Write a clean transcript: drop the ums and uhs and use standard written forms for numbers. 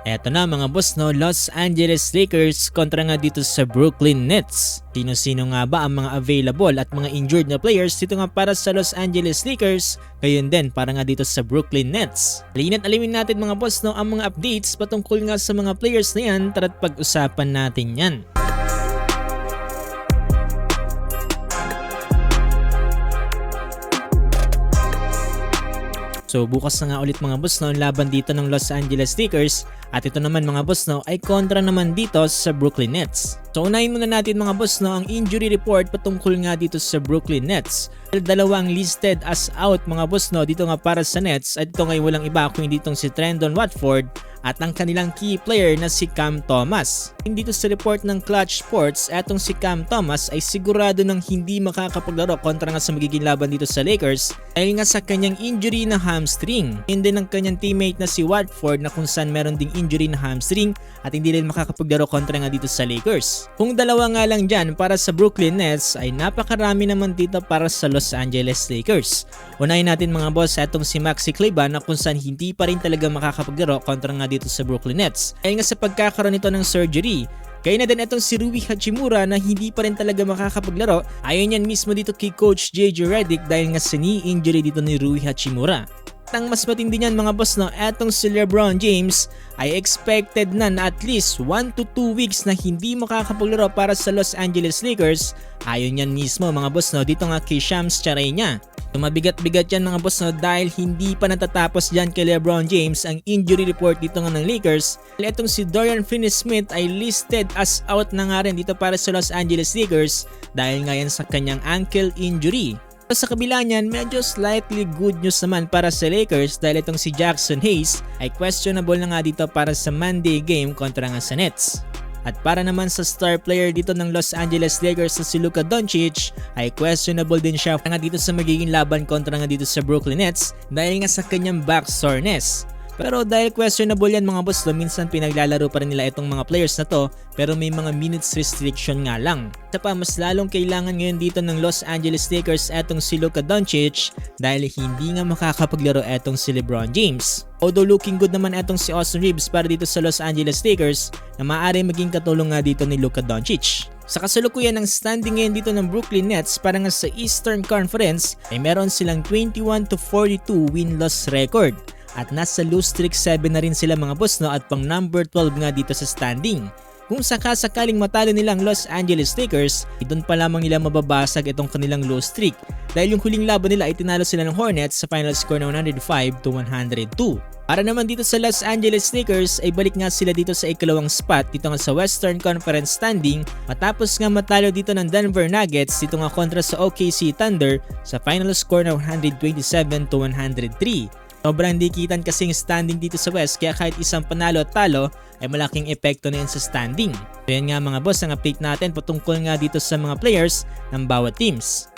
Eto na mga boss no, Los Angeles Lakers kontra nga dito sa Brooklyn Nets. Sino-sino nga ba ang mga available at mga injured na players dito nga para sa Los Angeles Lakers, gayon din para nga dito sa Brooklyn Nets. Halina't alamin natin mga boss no, ang mga updates patungkol nga sa mga players na yan, tara't pag-usapan natin yan. So bukas na nga ulit mga boss no, ang laban dito ng Los Angeles Lakers, at ito naman mga boss no ay kontra naman dito sa Brooklyn Nets. So unahin muna natin mga boss no ang injury report patungkol nga dito sa Brooklyn Nets. Dalawang listed as out mga boss no dito nga para sa Nets, at ito ngay walang iba kundi itong si Trendon Watford at ang kanilang key player na si Cam Thomas. Dito sa report ng Clutch Sports, etong si Cam Thomas ay sigurado nang hindi makakapaglaro kontra nga sa magiging laban dito sa Lakers dahil nga sa kanyang injury na hamstring. Hindi ng kanyang teammate na si Watford na kung saan meron ding injury na hamstring at hindi rin makakapaglaro kontra nga dito sa Lakers. Kung dalawa nga lang dyan para sa Brooklyn Nets ay napakarami naman dito para sa Los Angeles Lakers. Unahin natin mga boss etong si Maxi Kleber na kung saan hindi pa rin talaga makakapaglaro kontra nga dito sa Brooklyn Nets dahil nga sa pagkakaroon nito ng surgery. Kaya na din itong si Rui Hachimura na hindi pa rin talaga makakapaglaro. Ayon yan mismo dito kay Coach JJ Redick dahil nga sa knee injury dito ni Rui Hachimura. Ang mas matindi niyan mga boss no, etong si LeBron James ay expected na at least 1 to 2 weeks na hindi makakapaglaro para sa Los Angeles Lakers. Ayon yan mismo mga boss no, dito nga kay Shams Charania. Mabigat-bigat yan mga boss no, dahil hindi pa natatapos dyan kay LeBron James ang injury report dito nga ng Lakers. Etong si Dorian Finney-Smith ay listed as out na nga rin dito para sa Los Angeles Lakers dahil nga yan sa kanyang ankle injury. Sa kabila niyan, medyo slightly good news naman para sa Lakers dahil itong si Jackson Hayes ay questionable na nga dito para sa Monday game kontra nga sa Nets. At para naman sa star player dito ng Los Angeles Lakers na si Luka Doncic ay questionable din siya nga dito sa magiging laban kontra nga dito sa Brooklyn Nets dahil nga sa kanyang back soreness. Pero dahil questionable yan mga boss, minsan pinaglalaro pa rin nila itong mga players na to pero may mga minutes restriction nga lang. Isa pa, mas lalong kailangan ngayon dito ng Los Angeles Lakers etong si Luka Doncic dahil hindi nga makakapaglaro etong si LeBron James. Although looking good naman etong si Austin Reeves para dito sa Los Angeles Lakers na maaari maging katulong nga dito ni Luka Doncic. Sa kasalukuyan ng standing ngayon dito ng Brooklyn Nets para nga sa Eastern Conference ay meron silang 21-42 win-loss record. At nasa lose streak 7 na rin sila mga boss no, at pang number 12 nga dito sa standing. Kung sakasakaling matalo nilang Los Angeles Lakers, doon pa lamang nila mababasag itong kanilang lose streak dahil yung huling laban nila ay tinalo sila ng Hornets sa final score na 105-102. Para naman dito sa Los Angeles Lakers ay balik nga sila dito sa ikalawang spot dito nga sa Western Conference standing matapos nga matalo dito ng Denver Nuggets dito nga kontra sa OKC Thunder sa final score na 127-103. Sobrang dikitan kasing standing dito sa West kaya kahit isang panalo at talo ay malaking epekto na yan sa standing. So yan nga mga boss ang update natin patungkol nga dito sa mga players ng bawat teams.